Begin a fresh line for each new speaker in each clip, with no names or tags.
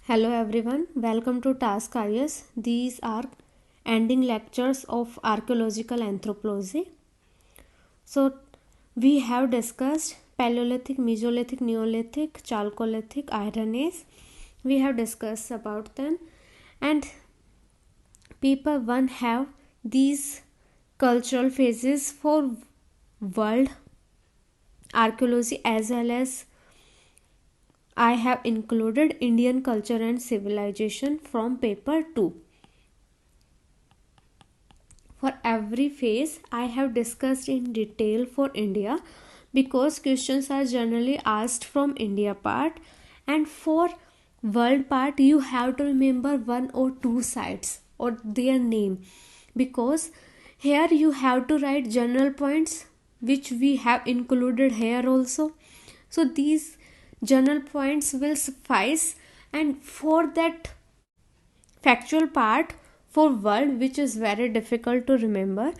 Hello everyone, welcome to Task IS. These are ending lectures of archaeological anthropology. So, we have discussed Paleolithic, Mesolithic, Neolithic, Chalcolithic, Iron Age. We have discussed about them, and paper 1 have these cultural phases for world archaeology, as well as I have included Indian culture and civilization from paper 2. For every phase, I have discussed in detail for India because questions are generally asked from India part, and for world part you have to remember one or two sites or their name, because here you have to write general points which we have included here also. So these general points will suffice, and for that factual part for world, which is very difficult to remember,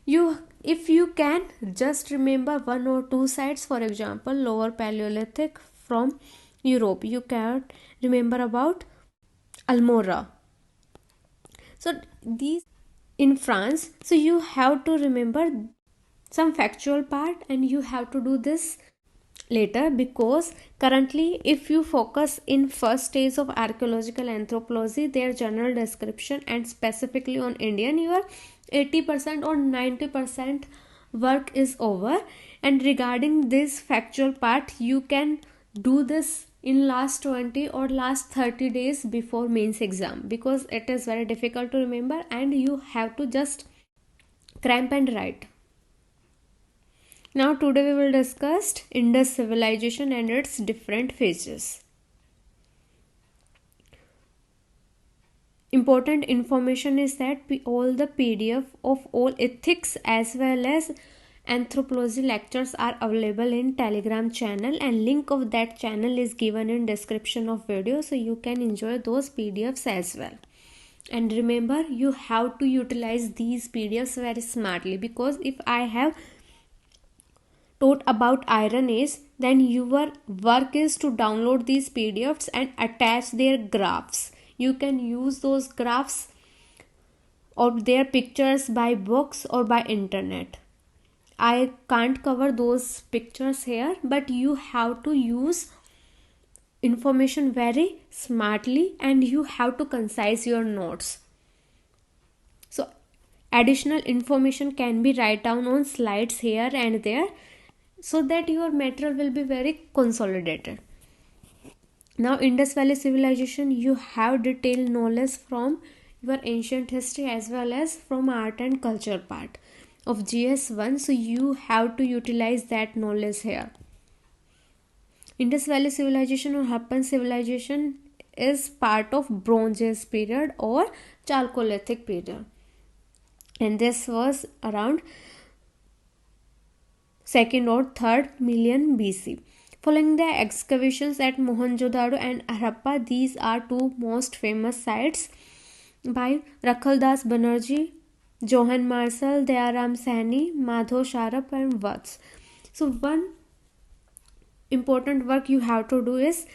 you if you can just remember one or two sites, for example lower Paleolithic from Europe, you can remember about Almora. So these in France, so you have to remember some factual part and you have to do this later, because currently if you focus in first stage of archaeological anthropology, their general description and specifically on Indian, your 80% or 90% work is over, and regarding this factual part you can do this in last 20 or last 30 days before mains exam, because it is very difficult to remember and you have to just cramp and write. Now today we will discuss Indus civilization and its different phases. Important information is that all the PDF of all ethics as well as anthropology lectures are available in Telegram channel, and link of that channel is given in description of video, so you can enjoy those PDFs as well. And remember, you have to utilize these PDFs very smartly, because if I have taught about Iron Age, then your work is to download these PDFs and attach their graphs. You can use those graphs or their pictures by books or by internet. I can't cover those pictures here, but you have to use information very smartly and you have to concise your notes. So additional information can be write down on slides here and there, so that your material will be very consolidated. Now Indus Valley civilization, you have detailed knowledge from your ancient history as well as from art and culture part of GS1, so you have to utilize that knowledge here. Indus Valley civilization or Harappan civilization is part of Bronze Age period or Chalcolithic period, and this was around 2nd or 3rd million BC. Following the excavations at Mohenjo-daro and Harappa, these are two most famous sites by Rakhaldas Banerjee, Johann Marcel, Dayaram Sahni, Madho Sharap and Watts. So one important work you have to do is,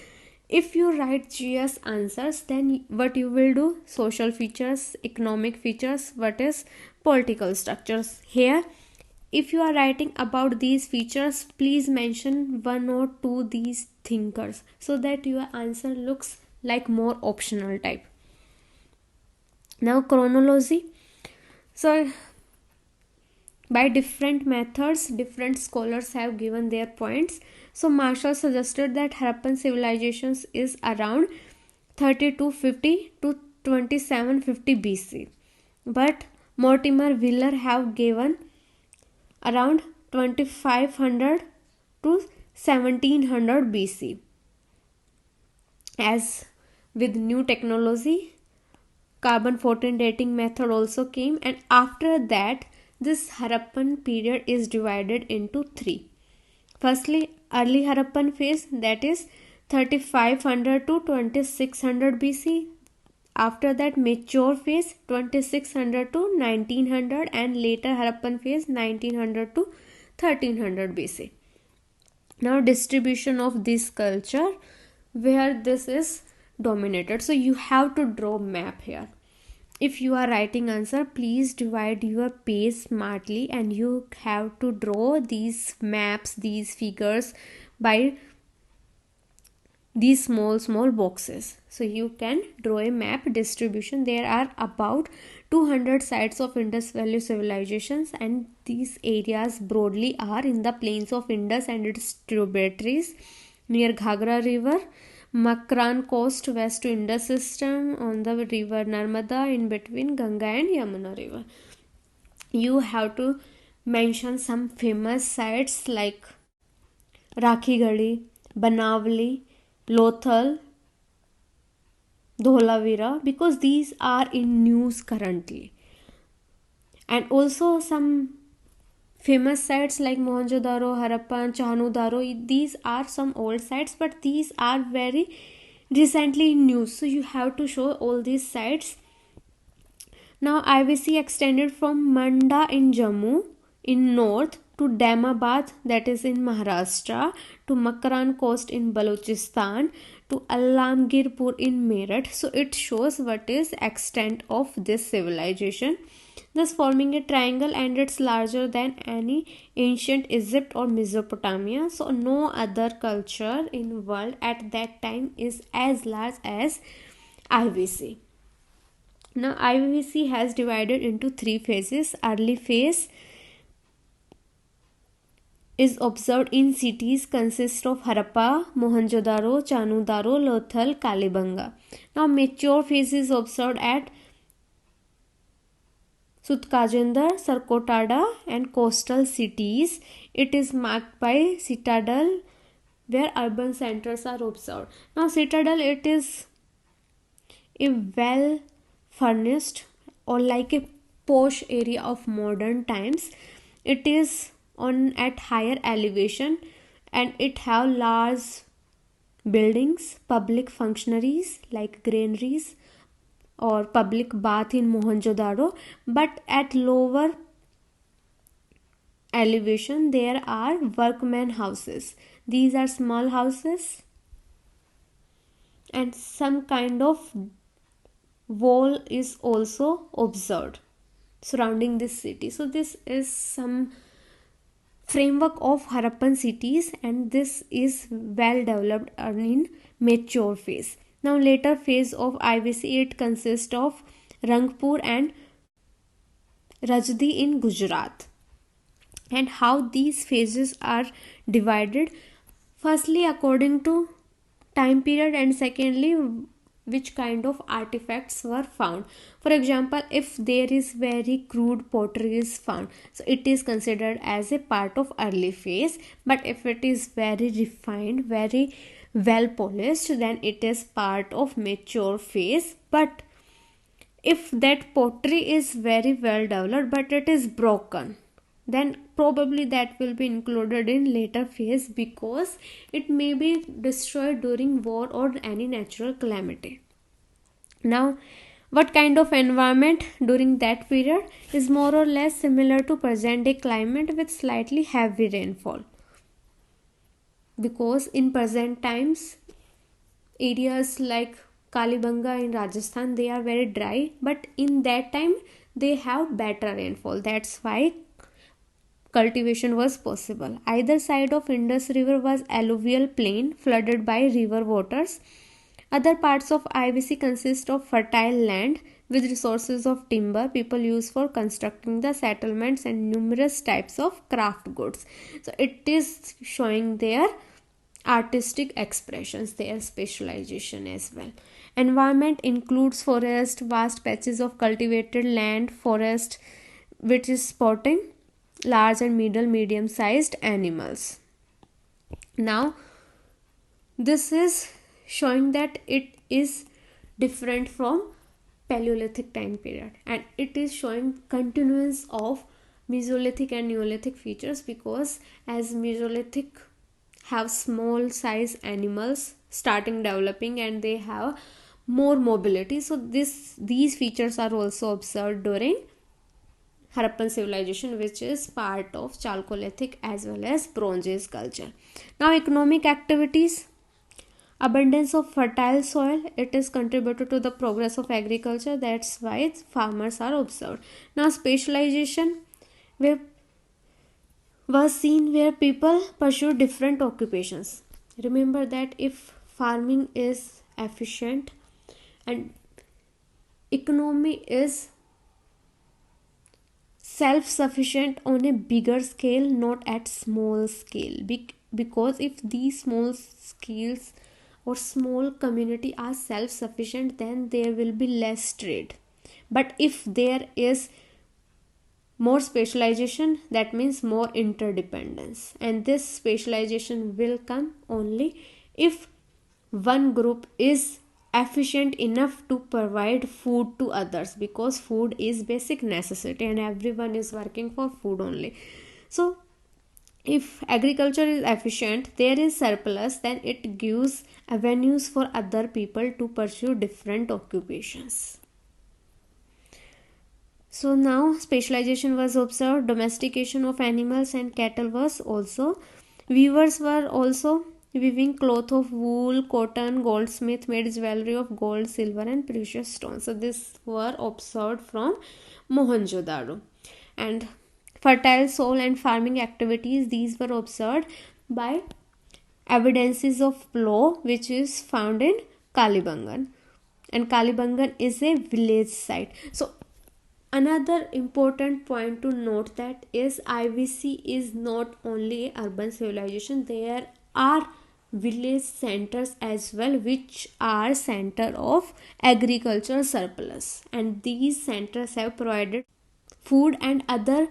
if you write GS answers, then what you will do, social features, economic features, what is political structures. Here if you are writing about these features, please mention one or two these thinkers, so that your answer looks like more optional type. Now chronology. So by different methods, different scholars have given their points. So Marshall suggested that Harappan civilizations is around 3250 to 2750 BC, but Mortimer Wheeler have given around 2500 to 1700 BC. As with new technology, carbon 14 dating method also came, and after that this Harappan period is divided into three. Firstly, early Harappan phase, that is 3500 to 2600 BC. After that, mature phase 2600 to 1900, and later Harappan phase 1900 to 1300 BC. Now distribution of this culture, where this is dominated. So you have to draw map here. If you are writing answer, please divide your page smartly, and you have to draw these maps, these figures by these small boxes. So you can draw a map distribution. There are about 200 sites of Indus Valley civilizations, and these areas broadly are in the plains of Indus and its tributaries, near Ghagra river, Makran coast west to Indus system, on the river Narmada, in between Ganga and Yamuna river. You have to mention some famous sites like Rakhigadi, Banavali, Lothal, Dholavira, because these are in news currently. And also some famous sites like Mohenjo-daro, Harappa, Chahanudaro. These are some old sites, but these are very recently in news. So you have to show all these sites. Now IVC extended from Manda in Jammu in north to Damabad, that is in Maharashtra, to Makran coast in Balochistan, to Alamgirpur in Meerut. So it shows what is extent of this civilization, thus forming a triangle, and it's larger than any ancient Egypt or Mesopotamia. So no other culture in world at that time is as large as IVC. Now IVC has divided into 3 phases. Early phase is observed in cities consist of Harappa, Mohenjo-daro, Chanudaro, Lothal, Kalibanga. Now mature phase is observed at Sutkajendar, Sarkotada and coastal cities. It is marked by citadel where urban centers are observed. Now citadel, it is a well furnished or like a posh area of modern times. It is on at higher elevation, and it have large buildings, public functionaries like granaries or public bath in Mohenjo-daro. But at lower elevation there are workman houses. These are small houses, and some kind of wall is also observed surrounding this city. So this is some framework of Harappan cities, and this is well developed in mature phase. Now later phase of IVC, it consists of Rangpur and Rajdi in Gujarat. And how these phases are divided: firstly according to time period, and secondly which kind of artifacts were found. For example, if there is very crude pottery is found, so it is considered as a part of early phase. But if it is very refined, very well polished, then it is part of mature phase. But if that pottery is very well developed but it is broken, then probably that will be included in later phase, because it may be destroyed during war or any natural calamity. Now what kind of environment during that period is more or less similar to present day climate with slightly heavy rainfall, because in present times areas like Kalibanga in Rajasthan, they are very dry, but in that time they have better rainfall. That's why cultivation was possible. Either side of Indus River was alluvial plain flooded by river waters. Other parts of IVC consist of fertile land with resources of timber people use for constructing the settlements and numerous types of craft goods. So it is showing their artistic expressions, their specialization as well. Environment includes forest, vast patches of cultivated land, forest which is spotting large and medium sized animals. Now this is showing that it is different from Paleolithic time period, and it is showing continuance of Mesolithic and Neolithic features, because as Mesolithic have small size animals starting developing and they have more mobility, so these features are also observed during Harappan civilization, which is part of Chalcolithic as well as Bronze Age culture. Now economic activities. Abundance of fertile soil, it is contributed to the progress of agriculture. That's why farmers are observed. Now specialization where was seen where people pursue different occupations. Remember that if farming is efficient and economy is self-sufficient on a bigger scale, not at small scale, because if these small scales or small community are self-sufficient, then there will be less trade. But if there is more specialization, that means more interdependence, and this specialization will come only if one group is efficient enough to provide food to others, because food is basic necessity and everyone is working for food only. So if agriculture is efficient, there is surplus, then it gives avenues for other people to pursue different occupations. So now specialization was observed. Domestication of animals and cattle was also. Weavers were also weaving cloth of wool, cotton. Goldsmith made jewelry of gold, silver and precious stones. So this were observed from Mohenjo-daro. And fertile soil and farming activities, these were observed by evidences of plough, which is found in Kalibangan. And Kalibangan is a village site. So another important point to note that is IVC is not only urban civilization. There are village centers as well, which are center of agriculture surplus, and these centers have provided food and other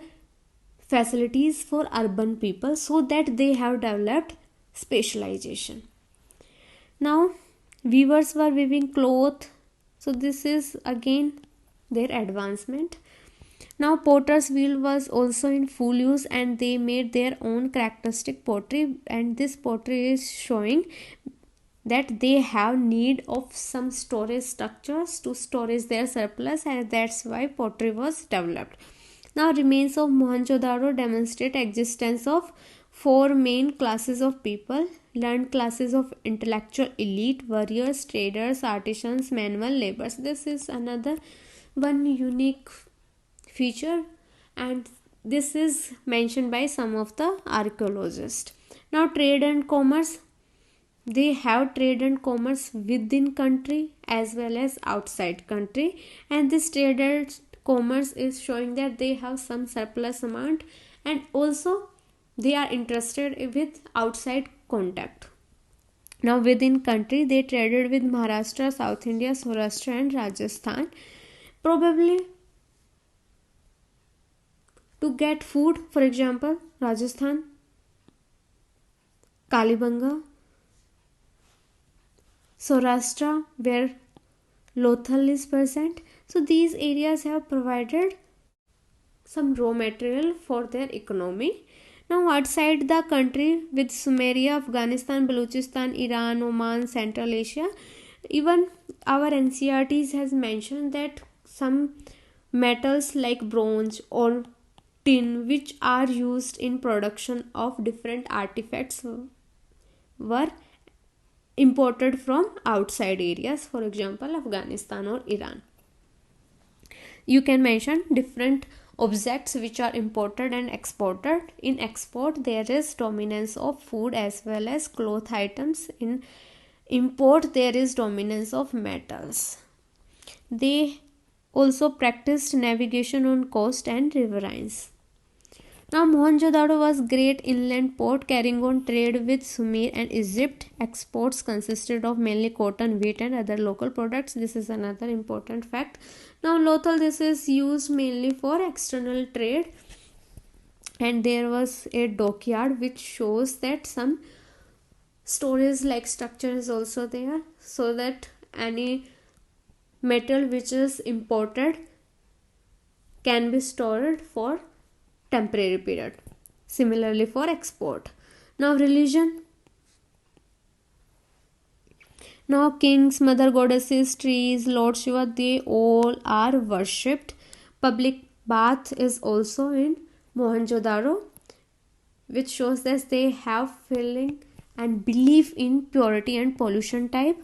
facilities for urban people, so that they have developed specialization. Now weavers were weaving cloth, so this is again their advancement. Now potter's wheel was also in full use, and they made their own characteristic pottery, and this pottery is showing that they have need of some storage structures to storage their surplus, and that's why pottery was developed. Now remains of Mohenjo-daro demonstrate existence of four main classes of people: learned classes of intellectual elite, warriors, traders, artisans, manual laborers. This is another one unique feature, and this is mentioned by some of the archaeologists. Now trade and commerce, they have trade and commerce within country as well as outside country, and this trade and commerce is showing that they have some surplus amount, and also they are interested with outside contact. Now within country, they traded with Maharashtra, South India, Saurashtra and Rajasthan, probably to get food. For example, Rajasthan, Kalibanga, Saurashtra, where Lothal is present. So these areas have provided some raw material for their economy. Now outside the country, with Sumeria, Afghanistan, Balochistan, Iran, Oman, Central Asia, even our NCERTs has mentioned that some metals like bronze or tin, which are used in production of different artifacts, were imported from outside areas, for example Afghanistan or Iran. You can mention different objects which are imported and exported. In export, there is dominance of food as well as cloth items. In import, there is dominance of metals. They also practiced navigation on coast and riverines. Now Mohenjo-daro was great inland port carrying on trade with Sumer and Egypt. Exports consisted of mainly cotton, wheat and other local products. This is another important fact. Now Lothal, this is used mainly for external trade, and there was a dockyard which shows that some storage like structure is also there, so that any metal which is imported can be stored for temporary period. Similarly for export. Now religion. Now kings, mother goddesses, trees, Lord Shiva, they all are worshipped. Public bath is also in Mohenjo-daro, which shows that they have filling and belief in purity and pollution type.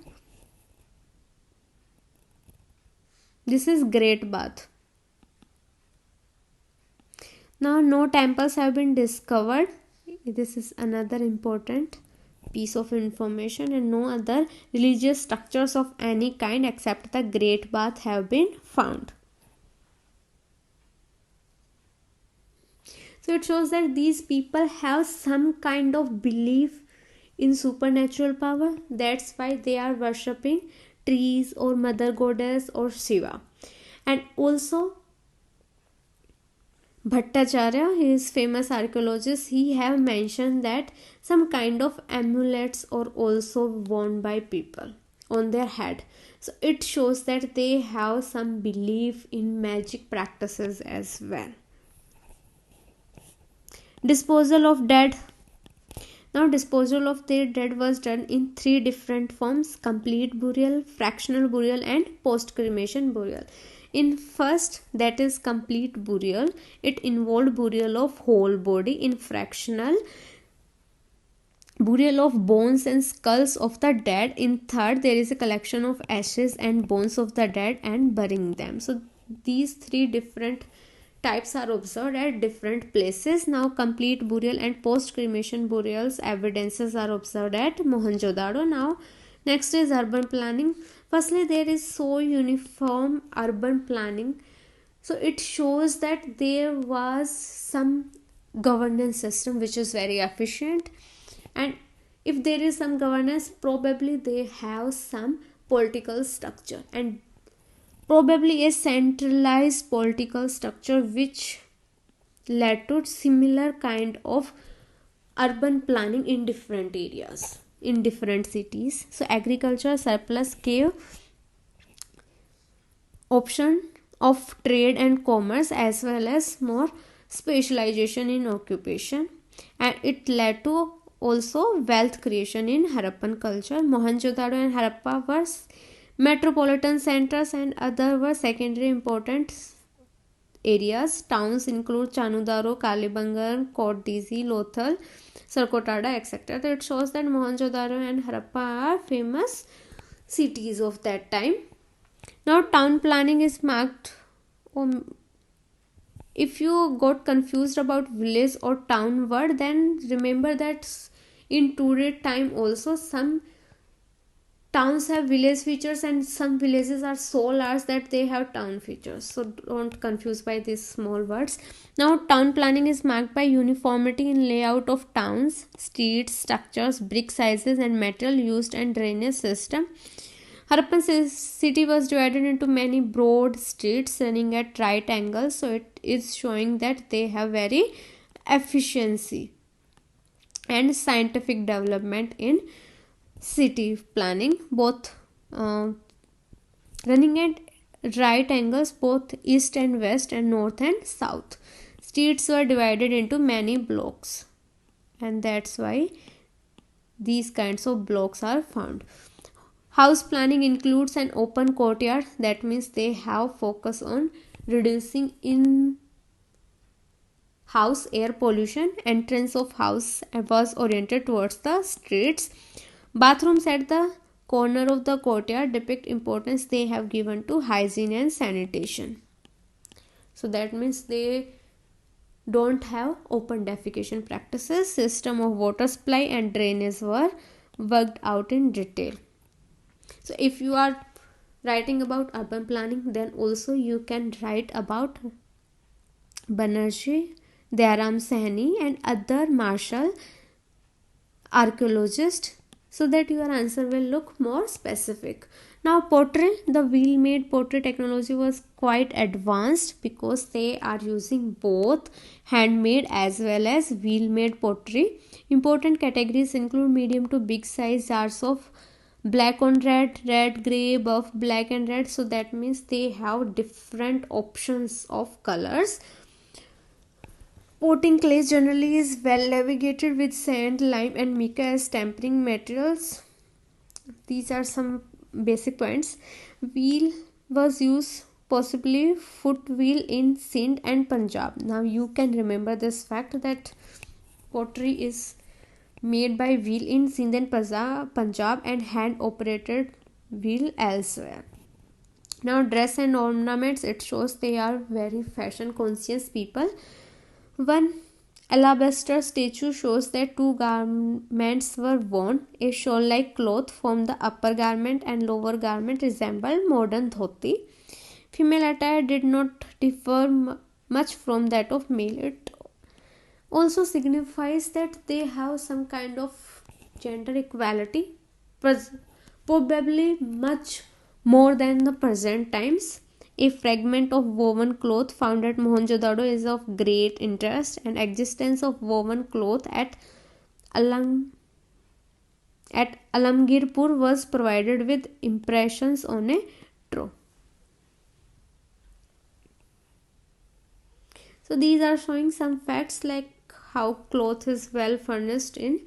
This is Great Bath. Now, no temples have been discovered. This is another important piece of information, and no other religious structures of any kind except the Great Bath have been found. So it shows that these people have some kind of belief in supernatural power. That's why they are worshipping trees or Mother Goddess or Shiva. And also Bhattacharya, he is famous archaeologist, he have mentioned that some kind of amulets are also worn by people on their head. So it shows that they have some belief in magic practices as well. Disposal of dead. Now, disposal of their dead was done in 3 different forms: complete burial, fractional burial, and post cremation burial. In first, that is complete burial, it involved burial of whole body. In fractional, burial of bones and skulls of the dead. In third, there is a collection of ashes and bones of the dead and burying them. So these 3 different types are observed at different places. Now, complete burial and post cremation burials evidences are observed at Mohenjo-daro. Now, next is urban planning. Firstly, there is so uniform urban planning. So it shows that there was some governance system which is very efficient, and if there is some governance, probably they have some political structure, and probably a centralized political structure which led to similar kind of urban planning in different areas, in different cities. So agriculture surplus gave option of trade and commerce as well as more specialization in occupation, and it led to also wealth creation in Harappan culture. Mohenjo-daro and Harappa were metropolitan centers and other were secondary important areas. Towns include Chanudaro, Kalibangan, Koddizi, Lothal, Sarkotada, etc. So it shows that Mohenjo-daro and Harappa are famous cities of that time. Now, town planning is marked. If you got confused about village or town word, then remember that in today's time also some towns have village features and some villages are so large that they have town features. So don't confuse by these small words. Now, town planning is marked by uniformity in layout of towns, streets, structures, brick sizes and material used and drainage system. Harappan city was divided into many broad streets running at right angles. So it is showing that they have very efficiency and scientific development in city planning, both running at right angles, both east and west and north and south. Streets were divided into many blocks, and that's why these kinds of blocks are found. House planning includes an open courtyard. That means they have focus on reducing in house air pollution. Entrance of house was oriented towards the streets. Bathrooms at the corner of the courtyard depict importance they have given to hygiene and sanitation. So that means they don't have open defecation practices. System of water supply and drainage were worked out in detail. So if you are writing about urban planning, then also you can write about Banerjee, Dayaram Sahni and other martial archaeologists, so that your answer will look more specific. Now, pottery, the wheel made pottery technology was quite advanced because they are using both handmade as well as wheel made pottery. Important categories include medium to big size jars of black on red, red, grey, buff, black and red. So that means they have different options of colors. Potting clay generally is well navigated with sand, lime and mica as tempering materials. These are some basic points. Wheel was used, possibly foot wheel, in Sindh and Punjab. Now you can remember this fact that pottery is made by wheel in Sindh and Punjab and hand operated wheel elsewhere. Now dress and ornaments, it shows they are very fashion conscious people. One alabaster statue shows that two garments were worn. A shawl-like cloth from the upper garment and lower garment resembled modern dhoti. Female attire did not differ much from that of male. It also signifies that they have some kind of gender equality, probably much more than the present times. A fragment of woven cloth found at Mohenjo-daro is of great interest, and existence of woven cloth at Alamgirpur was provided with impressions on a trough. So these are showing some facts like how cloth is well furnished in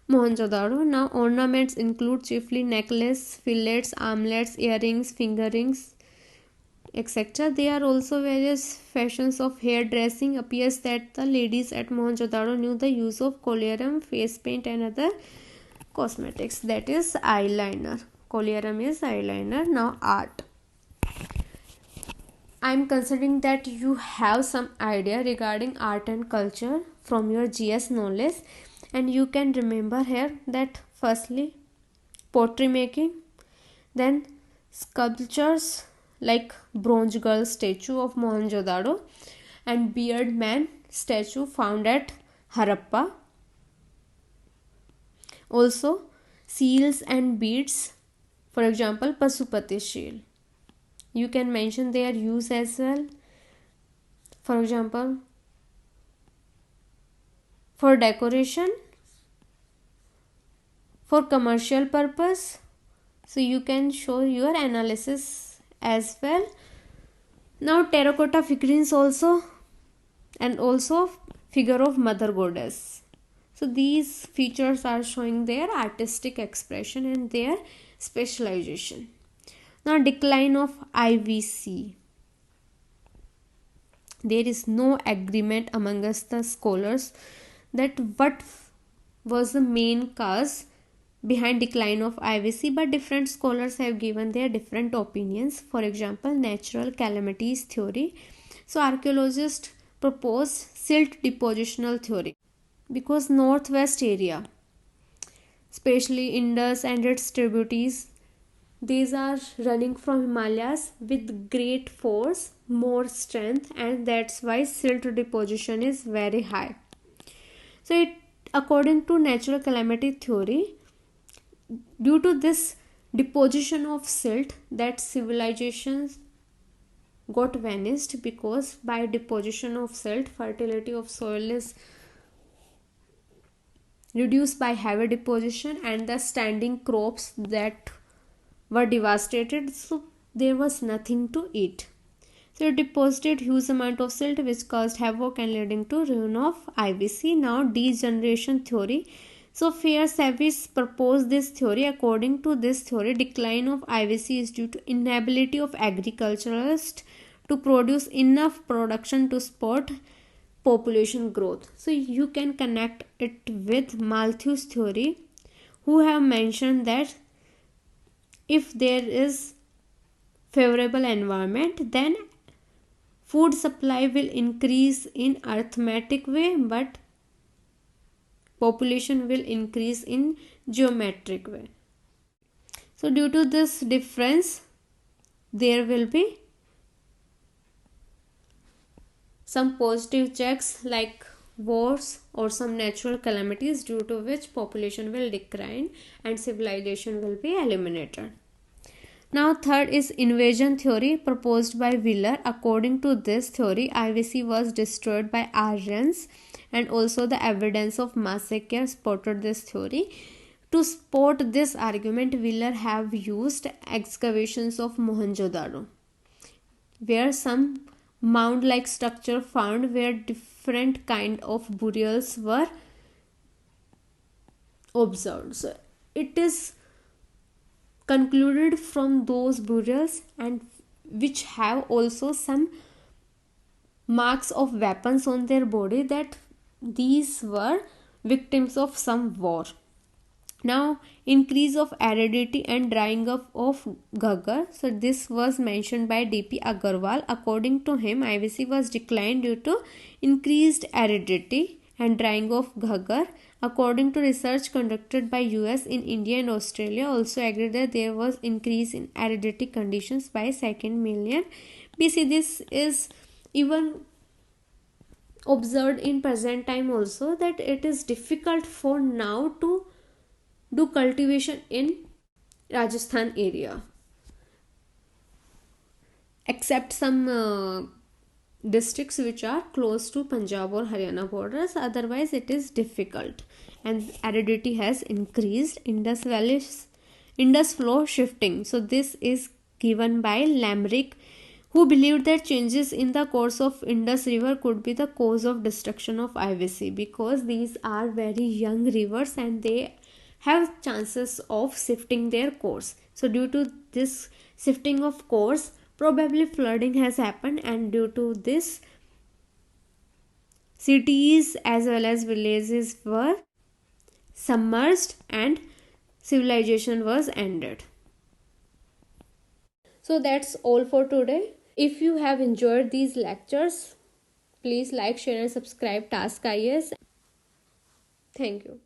Mohenjo-daro. Now ornaments include chiefly necklace, fillets, armlets, earrings, finger rings, etc. There are also various fashions of hair dressing. Appears that the ladies at Mohenjo-daro knew the use of collyrium, face paint and other cosmetics, that is eyeliner. Collyrium is eyeliner. Now art. I am considering that you have some idea regarding art and culture from your GS knowledge, and you can remember here that firstly pottery making, then sculptures like bronze girl statue of Mohenjo-daro and beard man statue found at Harappa. Also seals and beads, for example Pasupati shield. You can mention their use as well. For example, for decoration, for commercial purpose. So you can show your analysis as well. Now terracotta figurines also, and also figure of mother goddess. So these features are showing their artistic expression and their specialization. Now decline of IVC. There is no agreement among us the scholars that what was the main cause behind decline of IVC, but different scholars have given their different opinions. For example, natural calamities theory. So archaeologists propose silt depositional theory because northwest area, especially Indus and its tributaries, these are running from Himalayas with great force, more strength, and that's why silt deposition is very high. So according to natural calamity theory, due to this deposition of silt, that civilizations got vanished, because by deposition of silt fertility of soil is reduced by heavy deposition and the standing crops that were devastated, so there was nothing to eat. So it deposited huge amount of silt which caused havoc and leading to ruin of IVC. Now degeneration theory. So Fairservice proposed this theory. According to this theory, decline of IVC is due to inability of agriculturalists to produce enough production to support population growth. So you can connect it with Malthus theory, who have mentioned that if there is favorable environment, then food supply will increase in arithmetic way, but population will increase in geometric way. So due to this difference, there will be some positive checks like wars or some natural calamities, due to which population will decline and civilization will be eliminated. Now third is invasion theory proposed by Wheeler. According to this theory, IVC was destroyed by Aryans, and also the evidence of massacre supported this theory. To support this argument, Wheeler have used excavations of Mohenjo-daro, where some mound-like structure found where different kind of burials were observed. So it is concluded from those burials, and which have also some marks of weapons on their body, that these were victims of some war. Now, increase of aridity and drying up of Ghaggar. So this was mentioned by D.P. Agarwal. According to him, IVC was declined due to increased aridity and drying of Ghaggar. According to research conducted by US in India and Australia, also agreed that there was increase in aridity conditions by 2nd million BC. This is even observed in present time also, that it is difficult for now to do cultivation in Rajasthan area, except some districts which are close to Punjab or Haryana borders. Otherwise it is difficult, and aridity has increased. Indus flow shifting. So this is given by Lamrick, who believed that changes in the course of Indus river could be the cause of destruction of IVC, because these are very young rivers and they have chances of shifting their course. So due to this shifting of course, probably flooding has happened, and due to this, cities as well as villages were submerged and civilization was ended. So that's all for today. If you have enjoyed these lectures, please like, share and subscribe Task IAS. Thank you.